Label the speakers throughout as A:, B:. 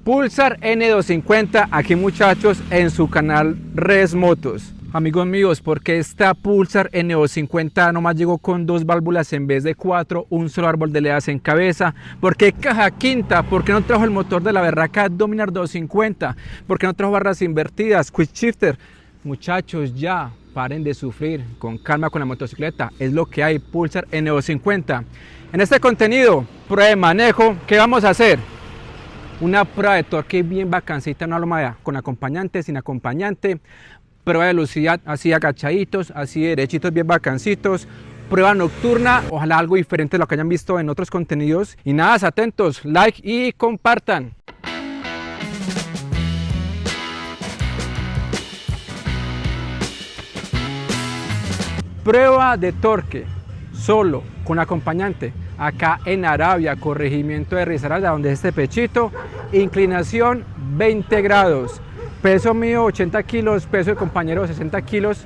A: Pulsar N250 aquí, muchachos, en su canal Res Motos. Amigos míos, ¿por qué esta Pulsar N250 nomás llegó con 2 válvulas en vez de 4, un solo árbol de leas en cabeza? ¿Por qué caja quinta? ¿Por qué no trajo el motor de la berraca Dominar 250? ¿Por qué no trajo barras invertidas, quick shifter? Muchachos, ya paren de sufrir, con calma con la motocicleta, es lo que hay. Pulsar N250. En este contenido, prueba de manejo, ¿qué vamos a hacer? Una prueba de torque bien bacancita, una loma con acompañante, sin acompañante. Prueba de velocidad así agachaditos, así derechitos, bien bacancitos. Prueba nocturna, ojalá algo diferente de lo que hayan visto en otros contenidos. Y nada, atentos, like y compartan. Prueba de torque, solo, con acompañante. Acá en Arabia, corregimiento de Risaralda, donde es este pechito. Inclinación 20 grados. Peso mío 80 kilos, peso de compañero 60 kilos.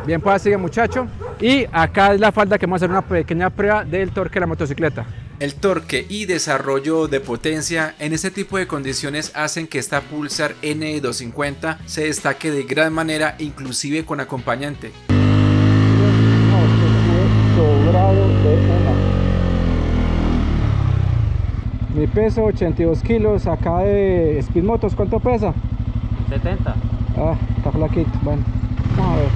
A: Bien, pues sigue, muchacho. Y acá es la falda que vamos a hacer una pequeña prueba del torque de la motocicleta.
B: El torque y desarrollo de potencia en este tipo de condiciones hacen que esta Pulsar N250 se destaque de gran manera, inclusive con acompañante.
A: Mi peso 82 kilos, acá de Speed Motos, ¿cuánto pesa?
C: 70.
A: Ah, está flaquito, bueno, vamos a ver.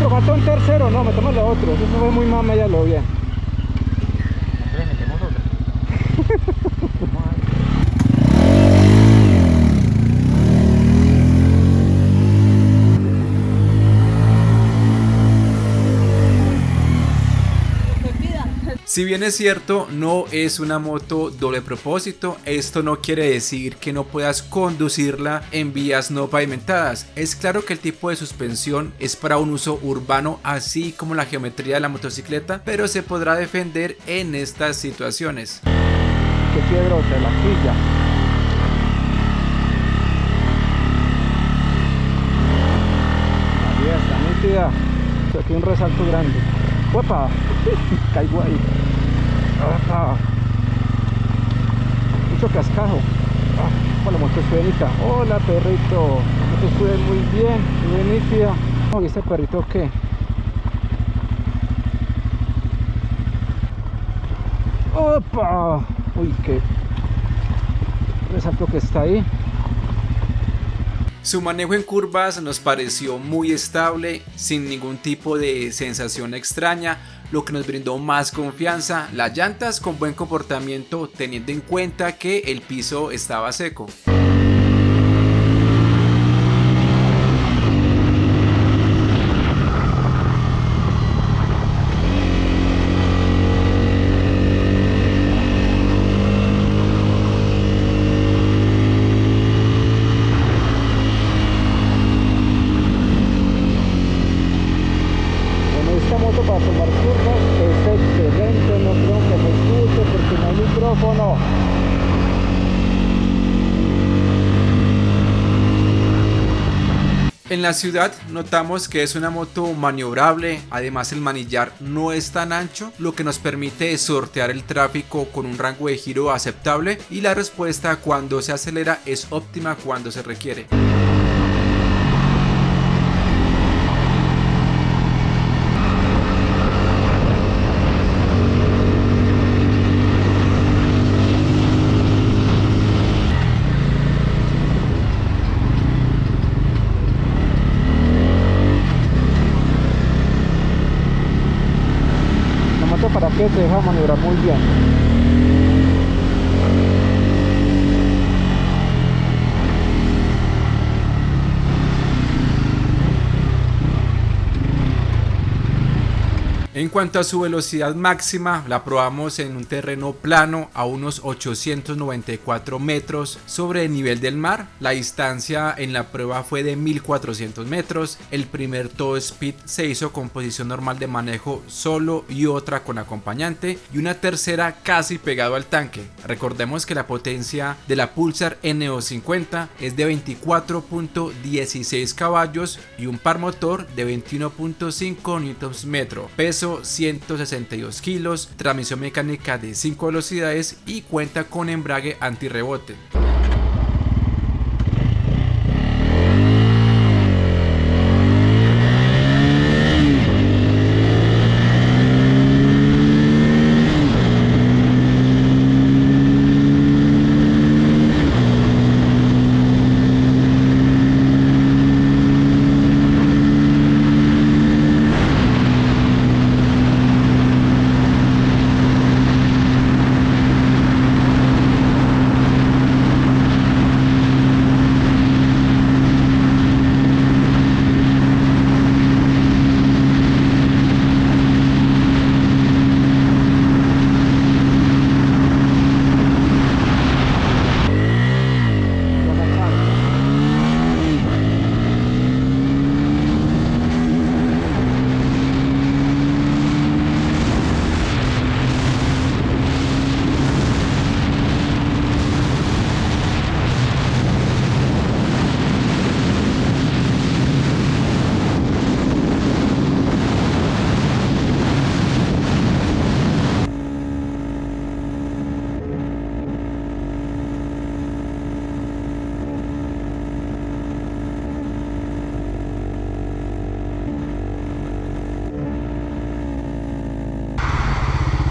A: Falta un tercero, no, metámosle otro, eso fue muy mame, ya lo bien.
C: ¿Le metemos otro?
B: Si bien es cierto, no es una moto doble propósito, esto no quiere decir que no puedas conducirla en vías no pavimentadas. Es claro que el tipo de suspensión es para un uso urbano, así como la geometría de la motocicleta, pero se podrá defender en estas situaciones.
A: Qué piedrote, la quilla. Ahí está, nítida. Aquí un resalto grande. ¡Uepa! Caigo ahí. ¡Ah! Mucho cascajo. ¡Ah! La moto es buenita. Hola, perrito. La moto sube muy bien, muy nítida. ¿Y este perrito qué? ¡Opa! Uy, qué resalto que está ahí.
B: Su manejo en curvas nos pareció muy estable, sin ningún tipo de sensación extraña, lo que nos brindó más confianza. Las llantas con buen comportamiento, teniendo en cuenta que el piso estaba seco.
A: Para tomar curvas es excelente, no creo que me escuche porque no hay micrófono.
B: En la ciudad notamos que es una moto maniobrable, además el manillar no es tan ancho, lo que nos permite sortear el tráfico con un rango de giro aceptable, y la respuesta cuando se acelera es óptima cuando se requiere.
A: Para que se deja maniobrar muy bien.
B: En cuanto a su velocidad máxima, la probamos en un terreno plano a unos 894 metros sobre el nivel del mar. La distancia en la prueba fue de 1400 metros. El primer todo speed se hizo con posición normal de manejo solo y otra con acompañante, y una tercera casi pegado al tanque. Recordemos que la potencia de la Pulsar N250 es de 24.16 caballos y un par motor de 21.5 Nm. Peso peso 162 kilos, transmisión mecánica de 5 velocidades y cuenta con embrague antirrebote.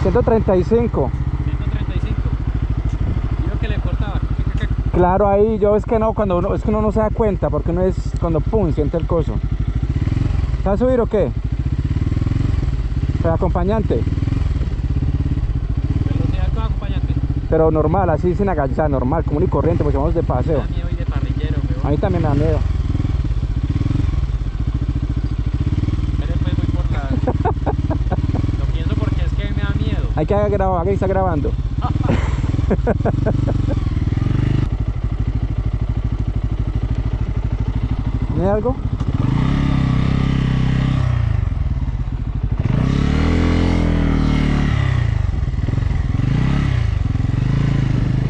A: $135.
C: 135. Digo que le cortaba.
A: Claro, ahí yo es que no, cuando uno, es que uno no se da cuenta, porque uno es cuando pum, siente el coso. ¿Se va a subir o qué? ¿El acompañante?
C: Velocidad con acompañante.
A: Pero normal, así sin agachar, normal, común y corriente, porque vamos de
C: Me
A: paseo.
C: da miedo y de parrillero,
A: A
C: weón.
A: mí también me da miedo.
C: Pero después voy por la... Lo pienso porque es que me da miedo.
A: Hay que grabar, aquí está grabando. ¿Tiene algo?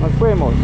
A: Nos fuimos.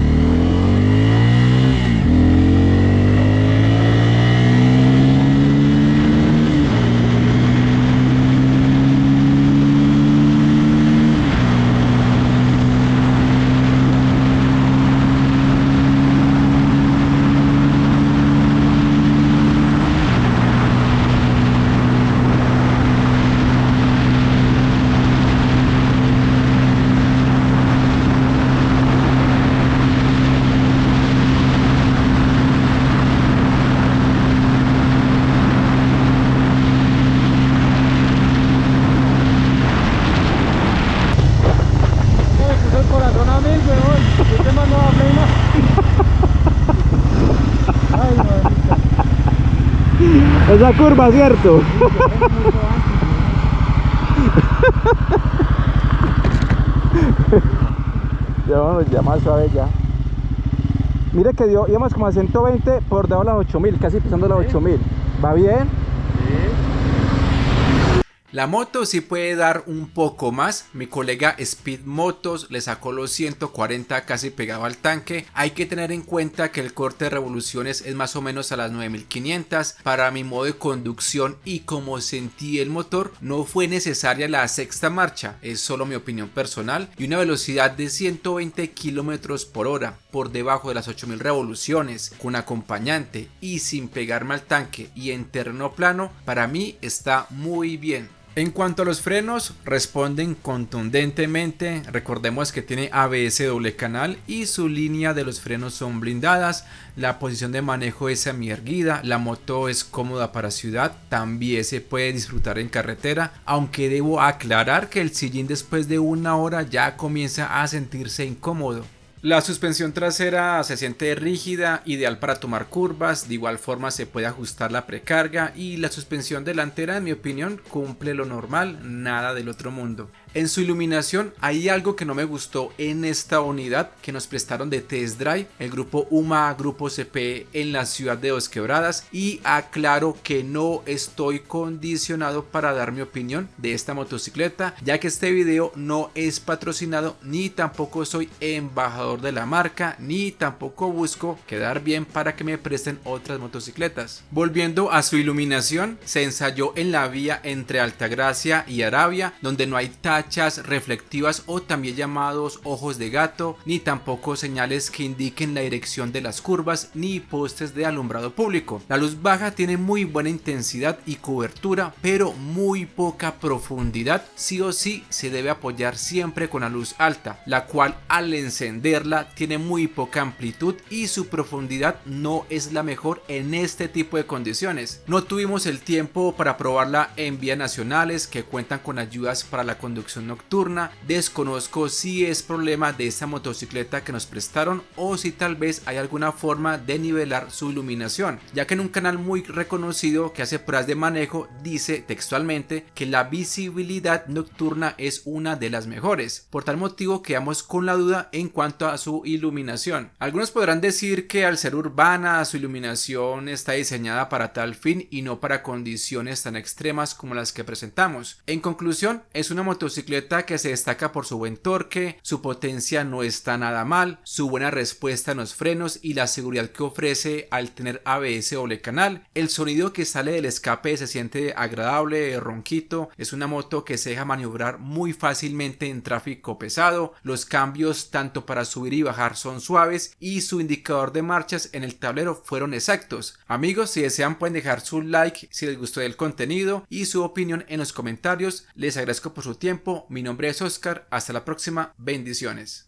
A: Esa curva, ¿cierto? Ya vamos, ya más suave ya. Mire que íbamos como a 120 por debajo de las 8000, casi pisando las 8000. ¿Va bien?
B: La moto sí puede dar un poco más. Mi colega Speed Motos le sacó los 140 casi pegado al tanque. Hay que tener en cuenta que el corte de revoluciones es más o menos a las 9500. Para mi modo de conducción y como sentí el motor, no fue necesaria la sexta marcha. Es solo mi opinión personal. Y una velocidad de 120 km por hora por debajo de las 8000 revoluciones con acompañante y sin pegarme al tanque y en terreno plano, para mí está muy bien. En cuanto a los frenos, responden contundentemente. Recordemos que tiene ABS doble canal y su línea de los frenos son blindadas. La posición de manejo es semierguida. La moto es cómoda para ciudad, también se puede disfrutar en carretera, aunque debo aclarar que el sillín después de una hora ya comienza a sentirse incómodo. La suspensión trasera se siente rígida, ideal para tomar curvas, de igual forma se puede ajustar la precarga y la suspensión delantera en mi opinión cumple lo normal, nada del otro mundo. En su iluminación hay algo que no me gustó en esta unidad que nos prestaron de test drive el grupo UMA, grupo CP en la ciudad de Dos Quebradas, y aclaro que no estoy condicionado para dar mi opinión de esta motocicleta, ya que este video no es patrocinado, ni tampoco soy embajador de la marca, ni tampoco busco quedar bien para que me presten otras motocicletas. Volviendo a su iluminación, se ensayó en la vía entre Altagracia y Arabia, donde no hay tachas reflectivas o también llamados ojos de gato, ni tampoco señales que indiquen la dirección de las curvas, ni postes de alumbrado público. La luz baja tiene muy buena intensidad y cobertura, pero muy poca profundidad. Sí o sí se debe apoyar siempre con la luz alta, la cual al encenderla tiene muy poca amplitud y su profundidad no es la mejor en este tipo de condiciones. No tuvimos el tiempo para probarla en vías nacionales que cuentan con ayudas para la conducción nocturna. Desconozco si es problema de esta motocicleta que nos prestaron o si tal vez hay alguna forma de nivelar su iluminación, ya que en un canal muy reconocido que hace pruebas de manejo dice textualmente que la visibilidad nocturna es una de las mejores. Por tal motivo quedamos con la duda en cuanto a su iluminación. Algunos podrán decir que al ser urbana su iluminación está diseñada para tal fin y no para condiciones tan extremas como las que presentamos. En conclusión, es una motocicleta que se destaca por su buen torque, su potencia no está nada mal, su buena respuesta en los frenos y la seguridad que ofrece al tener ABS doble canal. El sonido que sale del escape se siente agradable, ronquito. Es una moto que se deja maniobrar muy fácilmente en tráfico pesado. Los cambios tanto para subir y bajar son suaves y su indicador de marchas en el tablero fueron exactos. Amigos, si desean pueden dejar su like si les gustó el contenido y su opinión en los comentarios. Les agradezco por su tiempo. Mi nombre es Oscar. Hasta la próxima. Bendiciones.